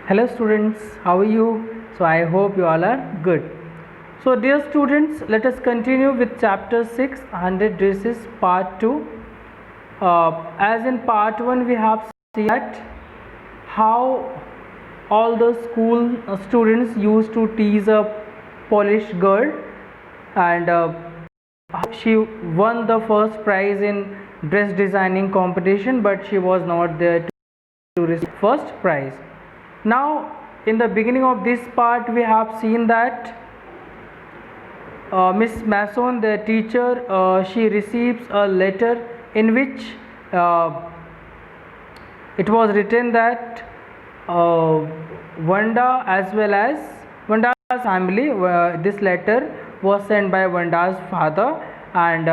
Hello students, how are you? So I hope you all are good. So dear students, let us continue with chapter 6, 100 dresses part 2. As in part 1 we have seen that how all the school students used to tease a Polish girl, and how she won the first prize in dress designing competition, but she was not there to receive first prize. Now in the beginning of this part we have seen that Miss Mason, the teacher, she receives a letter in which uh, it was written that Vanda as well as Vanda's family, this letter was sent by Vanda's father, and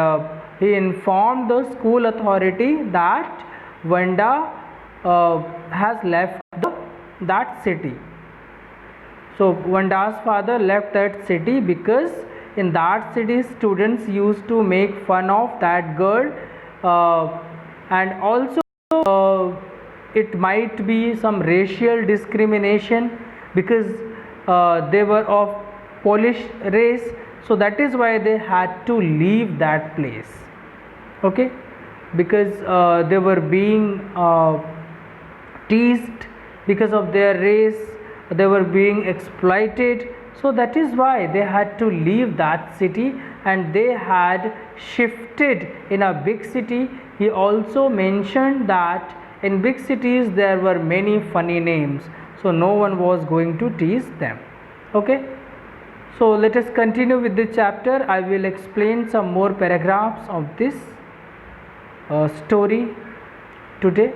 he informed the school authority that Vanda has left that city. So Vanda's father left that city because in that city students used to make fun of that girl, and also uh, it might be some racial discrimination because they were of Polish race, so that is why they had to leave that place. Okay, because they were being teased because of their race, they were being exploited, so that is why they had to leave that city and they had shifted in a big city. He also mentioned that in big cities there were many funny names, so no one was going to tease them. Okay, so let us continue with the chapter. I will explain some more paragraphs of this story today.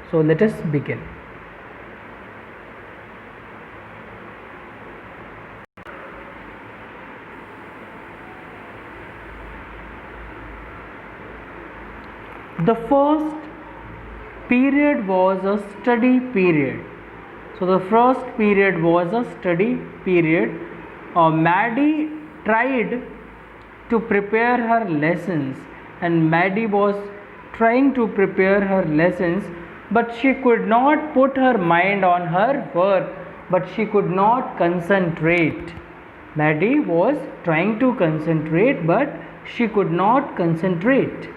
So let us begin. The first period was a study period. So the first period was a study period. Maddie tried to prepare her lessons, and Maddie was trying to prepare her lessons, but she could not put her mind on her work, but she could not concentrate. Maddie was trying to concentrate, but she could not concentrate.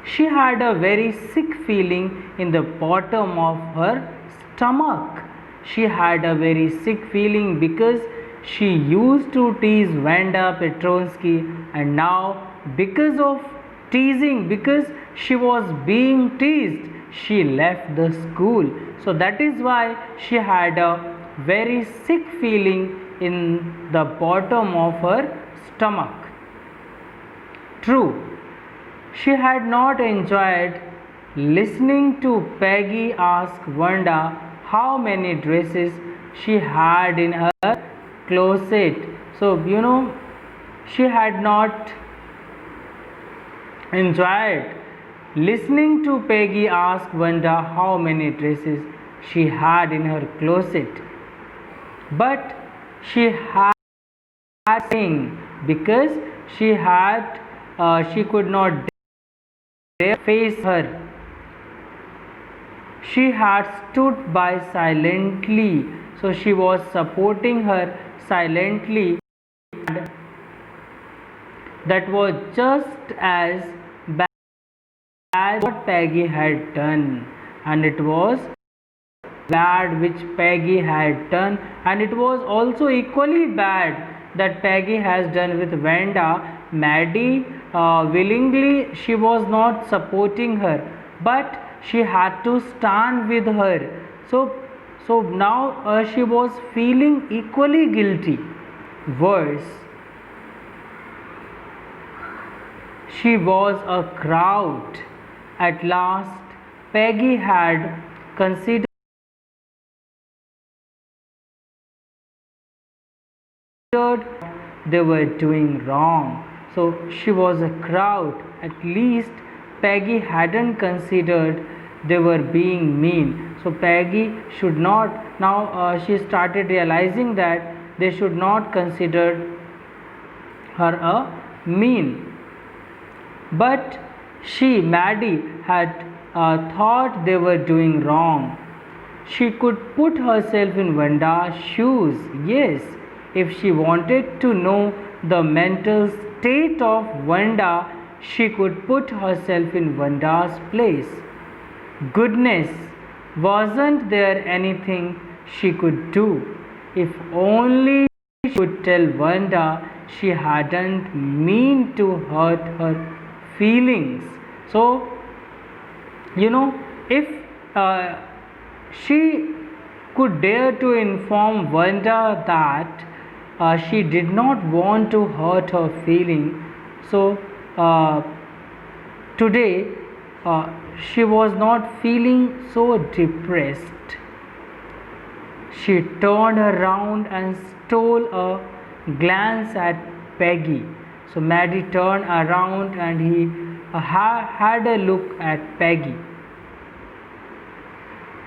She had a very sick feeling in the bottom of her stomach. She had a very sick feeling because she used to tease Vanda Petronsky, and now because of teasing, because she was being teased, she left the school. So that is why she had a very sick feeling in the bottom of her stomach. True, she had not enjoyed listening to Peggy ask Vanda how many dresses she had in her closet. So, she had not enjoyed listening to Peggy ask Vanda how many dresses she had in her closet. But she had sing because she could not dare face her. She had stood by silently, so she was supporting her silently. And that was just as bad as what Peggy had done, and it was bad which Peggy had done, and it was also equally bad that Peggy has done with Vanda. Maddie willingly she was not supporting her, but she had to stand with her. So now she was feeling equally guilty. Worse, she was a crowd. At last, Peggy had considered they were doing wrong. So she was a crowd. At least Peggy hadn't considered they were being mean. So Peggy should not. Now she started realizing that they should not consider her a mean. But Maddie, had thought they were doing wrong. she could put herself in Vanda's shoes. Yes, if she wanted to know the mental state of Vanda, she could put herself in Vanda's place. Goodness, wasn't there anything she could do? If only she could tell Vanda she hadn't meant to hurt her feelings. So, if she could dare to inform Vanda that she did not want to hurt her feeling, so today she was not feeling so depressed. She turned around and stole a glance at Peggy. So Maddie turned around and he had a look at Peggy.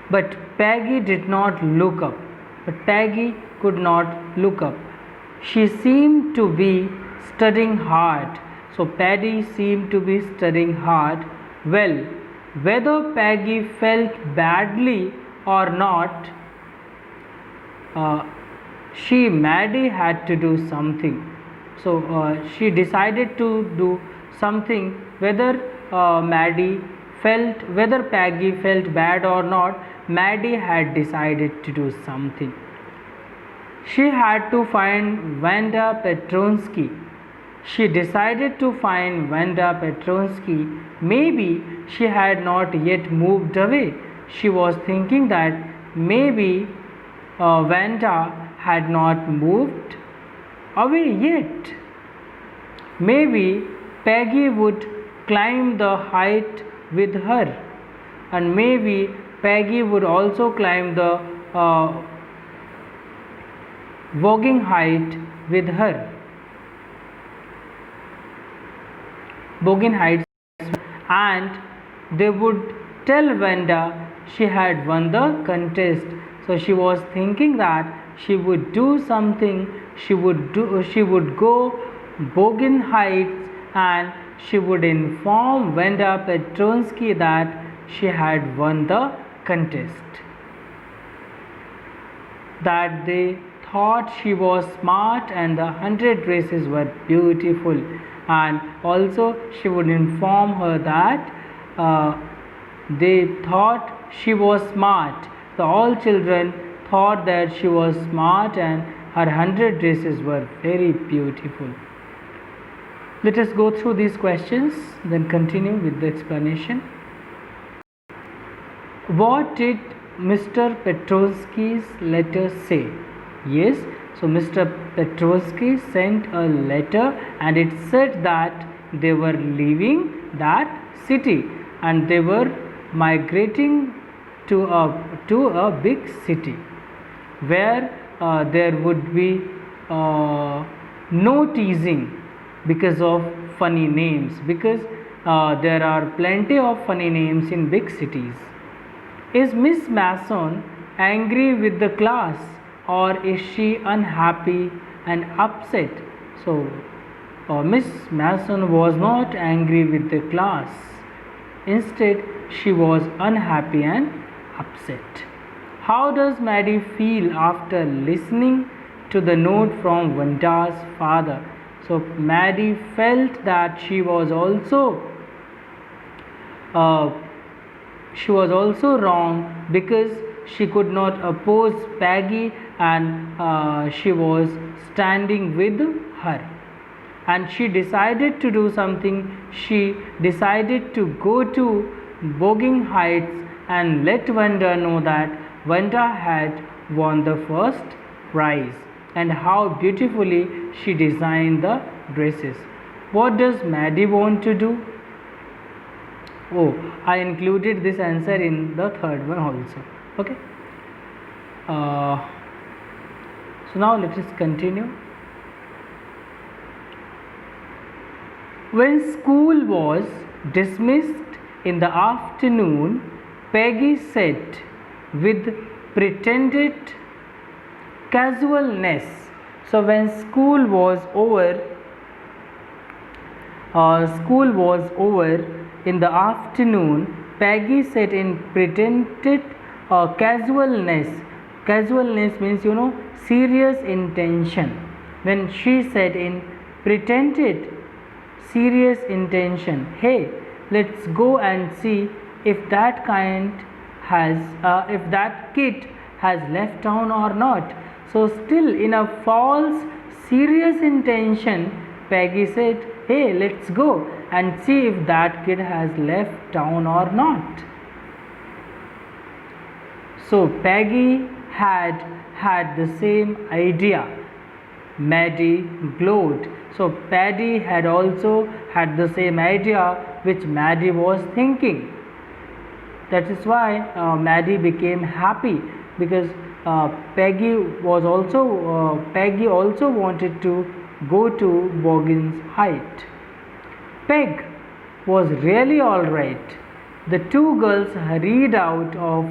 But Peggy did not look up. But Peggy could not look up. She seemed to be studying hard. So Paddy seemed to be studying hard. Well, whether Peggy felt badly or not, Maddie had to do something. So she decided to do something, whether whether Peggy felt bad or not. Maddie had decided to do something. She had to find Vanda Petronsky. She decided to find Vanda Petronsky. Maybe she had not yet moved away. She was thinking that maybe Vanda had not moved away yet. Maybe Peggy would climb the height with her, and maybe Peggy would also climb the voguing height with her. Boggin Heights, and they would tell Vanda she had won the contest. So she was thinking that she would do something. She would go Boggin Heights and she would inform Vanda Petronsky that she had won the contest. That they thought she was smart and the 100 dresses were beautiful. And also she would inform her that they thought she was smart. So all children thought that she was smart and her 100 dresses were very beautiful. Let us go through these questions, then continue with the explanation. What did Mr. Petronsky's letter say? Yes, so Mr. Petronsky sent a letter and it said that they were leaving that city and they were migrating to a big city where there would be no teasing because of funny names, because there are plenty of funny names in big cities. Is Miss Mason angry with the class, or is she unhappy and upset? So Miss Mason was not angry with the class. Instead, she was unhappy and upset. How does Maddie feel after listening to the note from Vanda's father? So Maddie felt that she was also wrong because she could not oppose Peggy and she was standing with her. And she decided to do something. She decided to go to Boggin Heights and let Vanda know that Vanda had won the first prize and how beautifully she designed the dresses. What does Maddie want to do? Oh, I included this answer in the third one also. Okay. So now let us continue. When school was dismissed in the afternoon, Peggy said with pretended casualness. So when school was over in the afternoon, Peggy said in pretended Casualness. Casualness means, serious intention. When she said in pretended serious intention, hey, let's go and see if that kid has left town or not. So still in a false serious intention, Peggy said, hey, let's go and see if that kid has left town or not. So Peggy had the same idea. Maddie glowed. So Paddy had also had the same idea which Maddie was thinking. That is why Maddie became happy, because Peggy also wanted to go to Boggins Height. Peg was really all right. The two girls hurried out of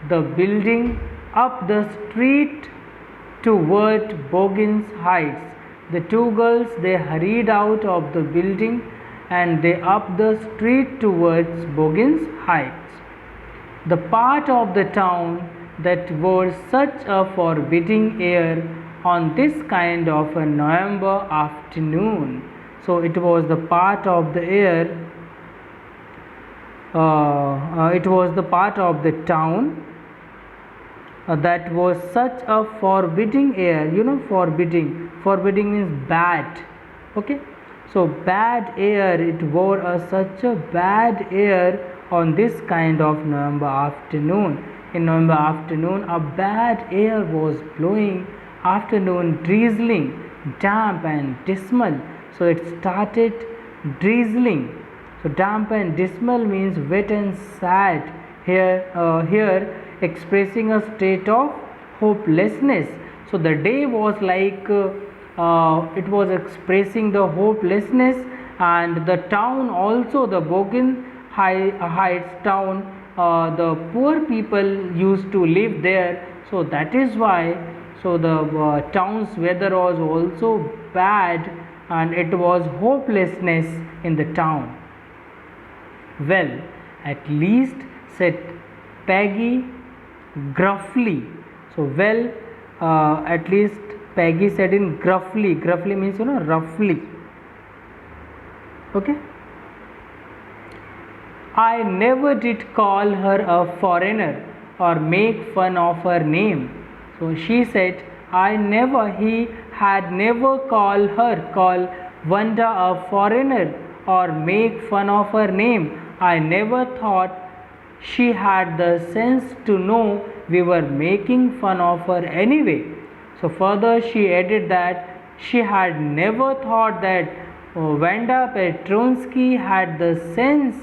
the building up the street toward Boggins Heights. The two girls, they hurried out of the building and they up the street towards Boggins Heights. The part of the town that wore such a forbidding air on this kind of a November afternoon. So it was the part of the air, it was the part of the town that was such a forbidding air. Forbidding means bad. Okay, so bad air, it wore such a bad air on this kind of November afternoon. In November afternoon, a bad air was blowing, afternoon drizzling, damp and dismal. So it started drizzling. So damp and dismal means wet and sad. Here expressing a state of hopelessness. So the day was like it was expressing the hopelessness, and the town also, the Boggins Heights town, the poor people used to live there. So that is why, so the town's weather was also bad, and it was hopelessness in the town. Well, at least, said Peggy gruffly. So well, at least Peggy said in gruffly. Gruffly means roughly. Okay, I never did call her a foreigner or make fun of her name. So she said he had never called Wanda a foreigner or make fun of her name. I never thought she had the sense to know we were making fun of her anyway. So further she added that she had never thought that Wanda Petronsky had the sense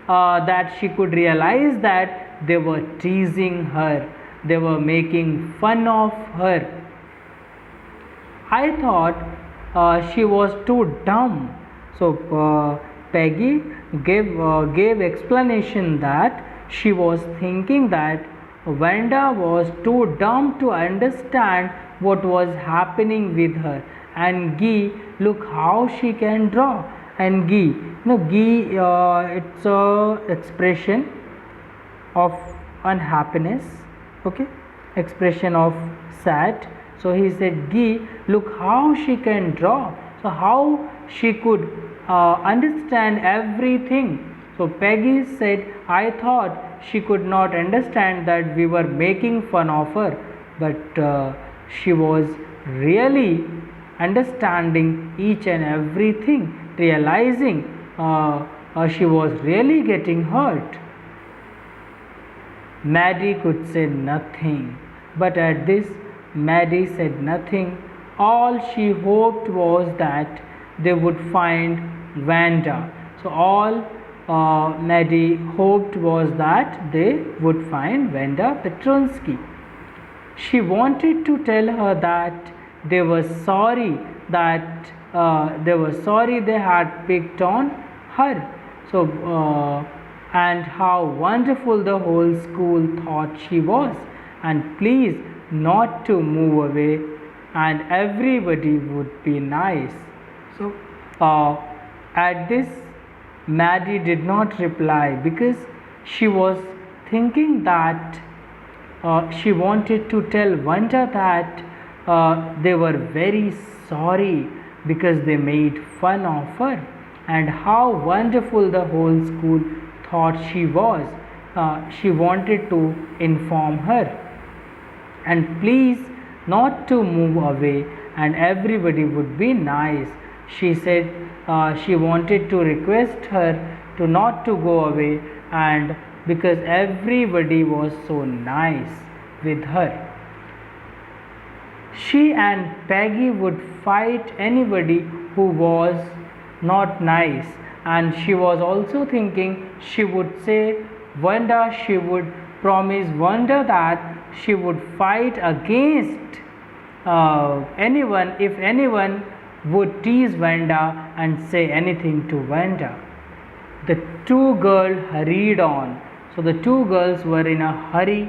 that she could realize that they were teasing her, they were making fun of her. I thought she was too dumb. So Peggy gave explanation that she was thinking that Wanda was too dumb to understand what was happening with her. And Guy, look how she can draw. And Guy, it's a expression of unhappiness. Okay, expression of sad. So he said, Guy, look how she can draw. So how she could understand everything. So Peggy said, I thought she could not understand that we were making fun of her, but she was really understanding each and everything, realizing she was really getting hurt. Maddie could say nothing, but at this Maddie said nothing. All she hoped was that they would find Wanda. So all Maddie hoped was that they would find Wanda Petronsky. She wanted to tell her that they were sorry they had picked on her. So and how wonderful the whole school thought she was, and please not to move away, and everybody would be nice. So at this Maddie did not reply, because she was thinking that she wanted to tell Vanda that they were very sorry because they made fun of her, and how wonderful the whole school thought she was. She wanted to inform her, and please not to move away, and everybody would be nice. She said she wanted to request her to not to go away, and because everybody was so nice with her. She and Peggy would fight anybody who was not nice, and she was also thinking she would say Vanda, she would promise Vanda that she would fight against anyone if anyone would tease Vanda and say anything to Vanda. The two girls hurried on. So the two girls were in a hurry.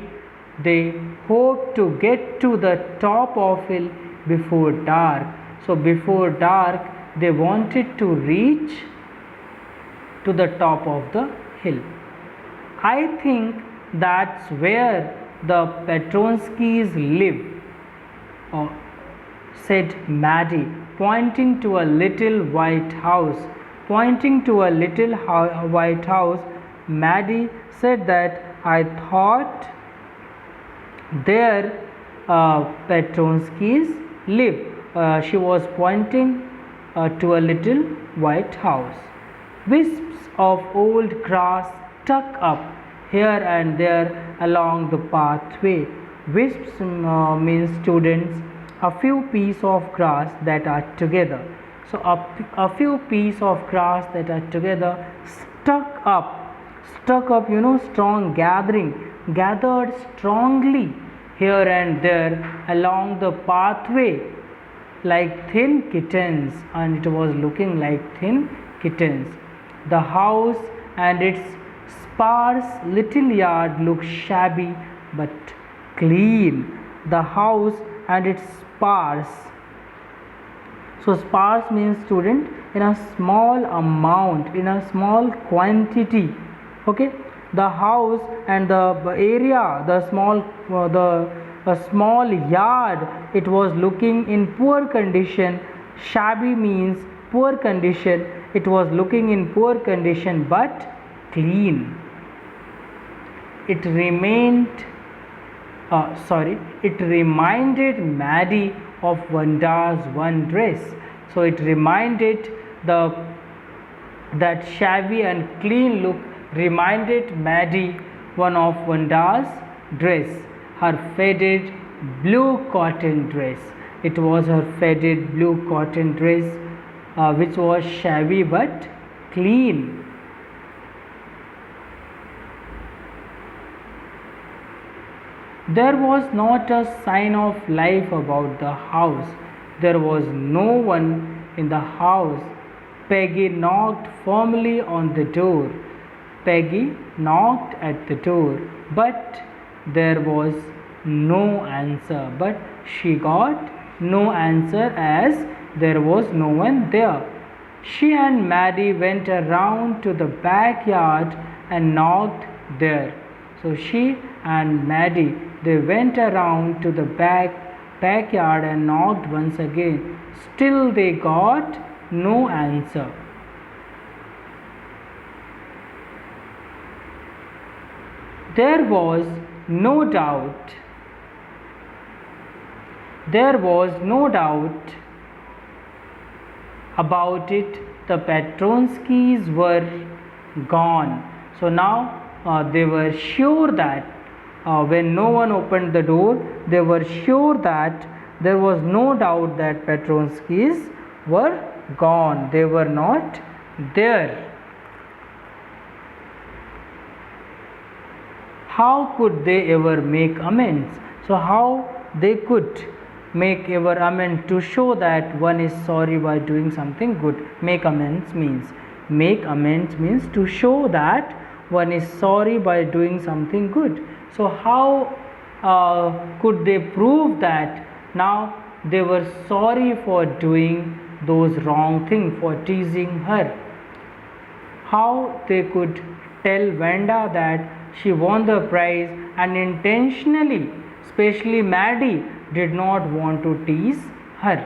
They hoped to get to the top of hill before dark. So before dark they wanted to reach to the top of the hill. I think that's where the Petronskis live, said Maddie, pointing to a little white house. Pointing to a little white house, Maddie said that I thought there Petronskis live. She was pointing to a little white house. Wisps of old grass stuck up here and there along the pathway. Wisps means, students, a few pieces of grass that are together. So a few pieces of grass that are together stuck up, strong, gathered strongly here and there along the pathway like thin kittens, and it was looking like thin kittens. The house and its sparse little yard looked shabby but clean. The house and its sparse. So sparse means, student, in a small amount, in a small quantity. Okay, the house and the area, the small yard, it was looking in poor condition. Shabby means poor condition. It was looking in poor condition but clean. It reminded Maddie of Vanda's one dress. So it reminded that shabby and clean look reminded Maddie one of Vanda's dress, her faded blue cotton dress. It was her faded blue cotton dress which was shabby but clean. There was not a sign of life about the house. There was no one in the house. Peggy knocked firmly on the door. Peggy knocked at the door, but there was no answer. But she got no answer as there was no one there. She and Maddie went around to the backyard and knocked there. So she and Maddie, they went around to the backyard and knocked once again. Still they got no answer. There was no doubt about it. The Petronskis were gone. So now they were sure that when no one opened the door, they were sure that there was no doubt that Petronskis were gone. They were not there. How could they ever make amends? So how they could make ever amends to show that one is sorry by doing something good. Make amends means to show that one is sorry by doing something good. So how could they prove that now they were sorry for doing those wrong things, for teasing her? How they could tell Vanda that she won the prize and intentionally, especially Maddie, did not want to tease her.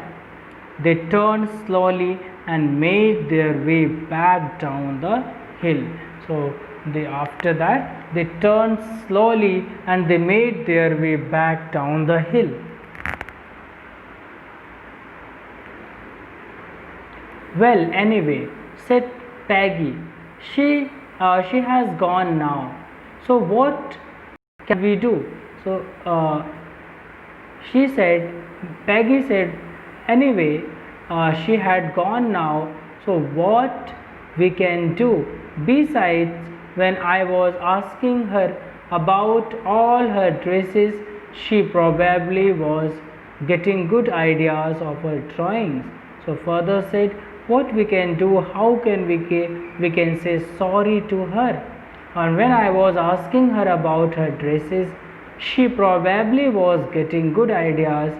They turned slowly and made their way back down the hill. So after that they turned slowly and they made their way back down the hill. Well, anyway, said Peggy, she has gone now. So what can we do? So Peggy said, anyway, she had gone now. So what we can do? Besides, when I was asking her about all her dresses, she probably was getting good ideas of her drawings. So further said, what we can do, how can we can say sorry to her. And when I was asking her about her dresses, she probably was getting good ideas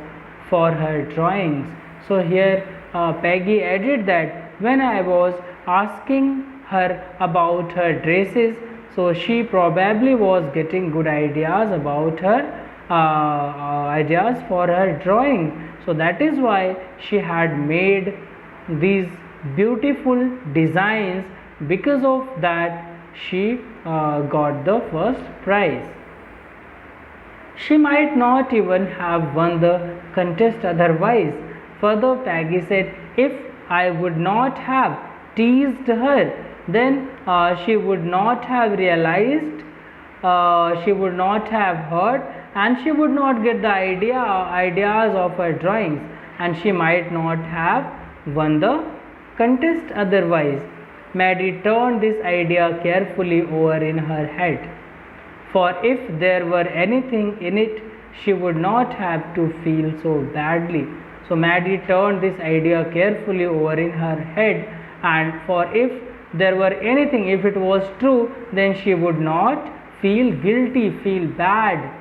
for her drawings. So here Peggy added that when I was asking her about her dresses, so she probably was getting good ideas about her ideas for her drawing. So that is why she had made these beautiful designs. Because of that she got the first prize. She might not even have won the contest otherwise. Further, Peggy said, if I would not have teased her, then she would not have realized, she would not have heard, and she would not get the ideas of her drawings, and she might not have won the contest otherwise. Maddie turned this idea carefully over in her head. For if there were anything in it, she would not have to feel so badly. So Maddie turned this idea carefully over in her head, and for if there were anything, if it was true, then she would not feel guilty, feel bad.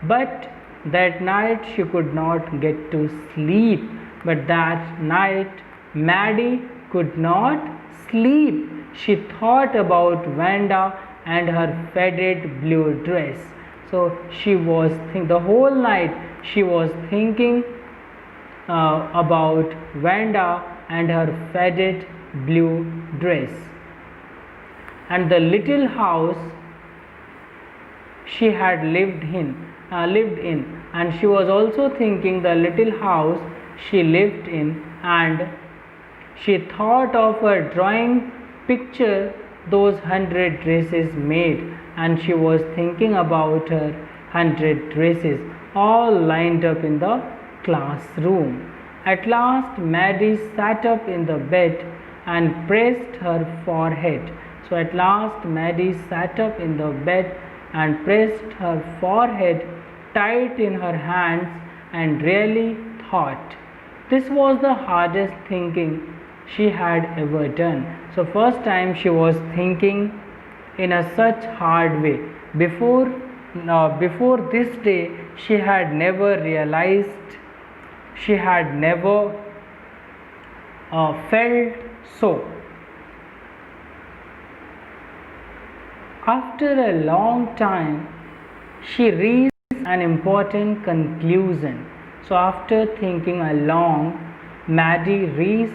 But that night she could not get to sleep. But that night Maddie could not sleep. She thought about Wanda and her faded blue dress. So she was the whole night she was thinking about Wanda and her faded blue dress. And the little house she had lived in, and she was also thinking the little house she lived in, and she thought of her drawing picture those 100 dresses made, and she was thinking about her 100 dresses all lined up in the classroom. At last Maddie sat up in the bed and pressed her forehead. So at last Maddie sat up in the bed and pressed her forehead tight in her hands and really thought. This was the hardest thinking she had ever done. So first time she was thinking in a such hard way. Before this day she had never realized, she had never felt so. After a long time she reached an important conclusion. So after thinking along, Maddie reached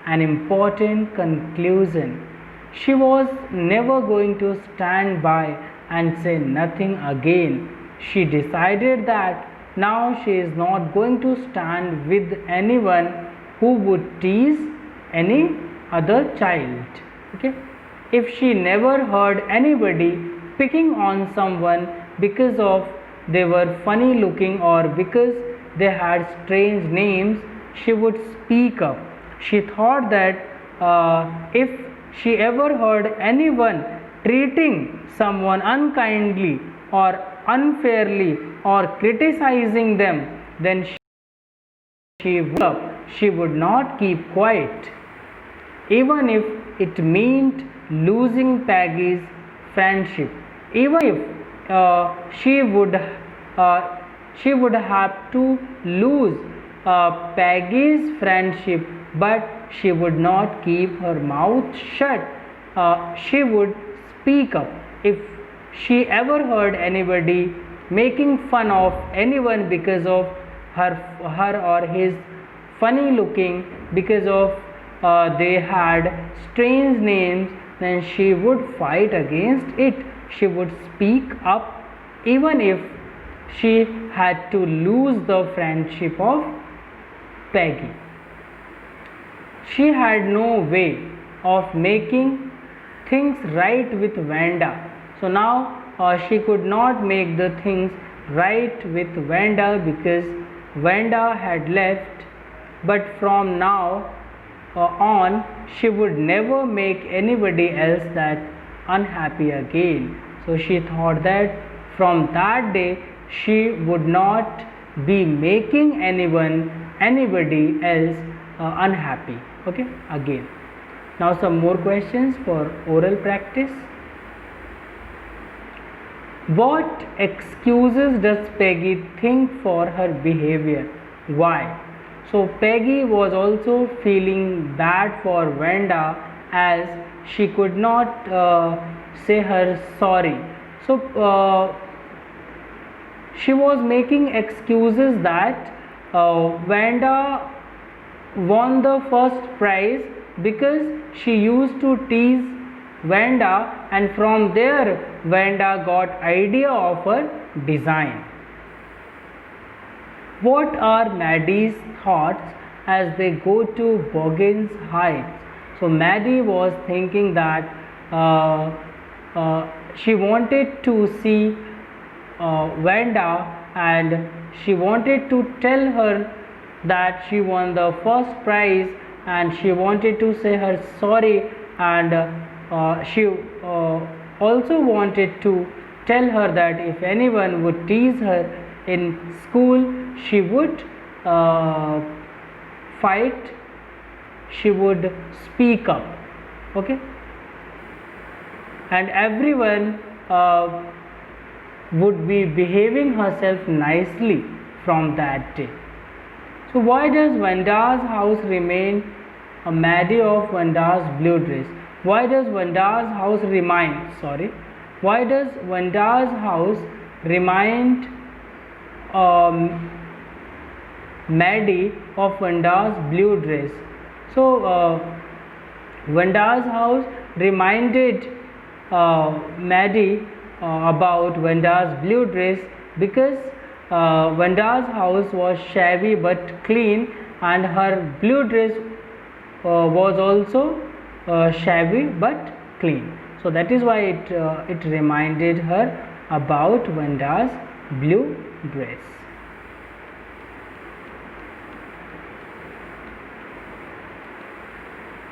an important conclusion. She was never going to stand by and say nothing again. She decided that now she is not going to stand with anyone who would tease any other child. Okay? If she never heard anybody picking on someone because of they were funny looking or because they had strange names, she would speak up. She thought that if she ever heard anyone treating someone unkindly or unfairly or criticizing them, then she would not keep quiet, even if it meant losing Peggy's friendship, even if she would have to lose Peggy's friendship, but she would not keep her mouth shut. She would speak up if she ever heard anybody making fun of anyone because of her or his funny looking, because of they had strange names, then she would fight against it. She would speak up even if she had to lose the friendship of Peggy. She had no way of making things right with Wanda. So now she could not make the things right with Wanda because Wanda had left. But from now on, she would never make anybody else that unhappy again. So she thought that from that day she would not be making anybody else unhappy. Okay, again. Now some more questions for oral practice. What excuses does Peggy think for her behavior? Why? So Peggy was also feeling bad for Wanda as she could not say her sorry. So she was making excuses that Wanda won the first prize because she used to tease Wanda, and from there Wanda got idea of her design. What are Maddie's thoughts as they go to Boggins Heights? So Maddie was thinking that she wanted to see Wanda, and she wanted to tell her that she won the first prize, and she wanted to say her sorry, and she also wanted to tell her that if anyone would tease her in school, she would fight, she would speak up. Okay, and everyone would be behaving herself nicely from that day. So why does Wanda's house remain a Maddie of Wanda's blue dress? Why does Wanda's house remind? Why does Wanda's house remind Maddie of Wanda's blue dress? So Wanda's house reminded Maddie about Wanda's blue dress because Wanda's house was shabby but clean, and her blue dress was also shabby but clean. So that is why it reminded her about Wanda's blue dress.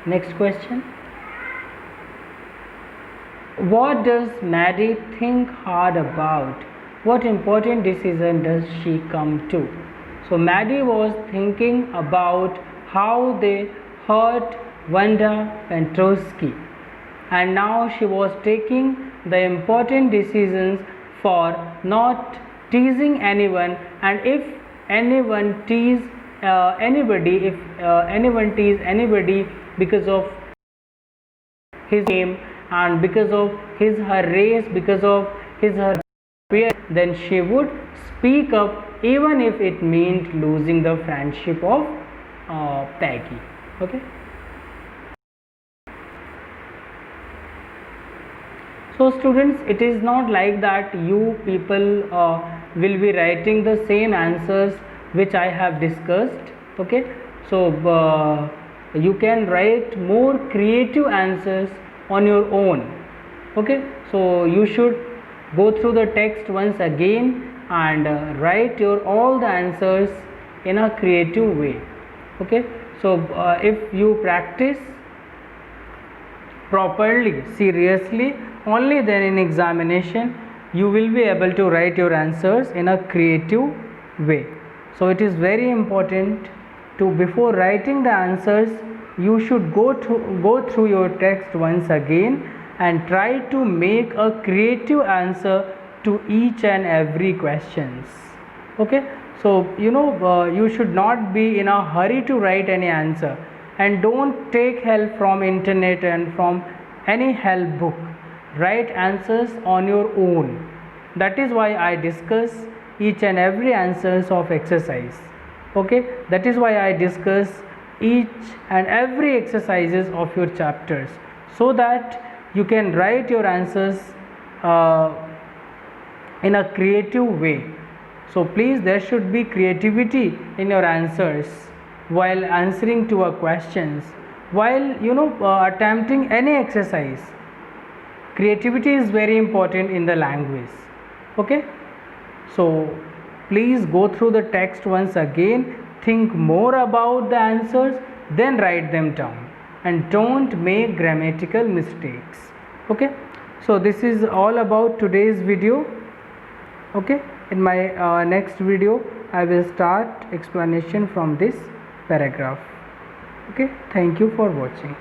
Next question. What does Maddie think hard about? What important decision does she come to? So Maddie was thinking about how they hurt Wanda Petrosky, and now she was taking the important decisions for not teasing anyone, and if anyone tease anybody, if anyone tease anybody because of his name and because of his her race, because of his her appearance, then she would speak up even if it meant losing the friendship of Peggy. Okay. So students, it is not like that you people will be writing the same answers which I have discussed. Okay. So you can write more creative answers on your own. Okay. So you should go through the text once again and write all the answers in a creative way. Okay. So if you practice properly, seriously, only then in examination you will be able to write your answers in a creative way. So it is very important to, before writing the answers, you should go through your text once again and try to make a creative answer to each and every questions. Okay. So you should not be in a hurry to write any answer, and don't take help from internet and from any help book. Write answers on your own. That is why I discuss each and every answers of exercise. Okay, that is why I discuss each and every exercises of your chapters, so that you can write your answers uh, in a creative way. So please, there should be creativity in your answers while answering to a questions, while attempting any exercise. Creativity is very important in the language. Okay, so please go through the text once again, think more about the answers, then write them down, and don't make grammatical mistakes. Okay, so this is all about today's video. Okay, in my next video I will start explanation from this paragraph. Okay, thank you for watching.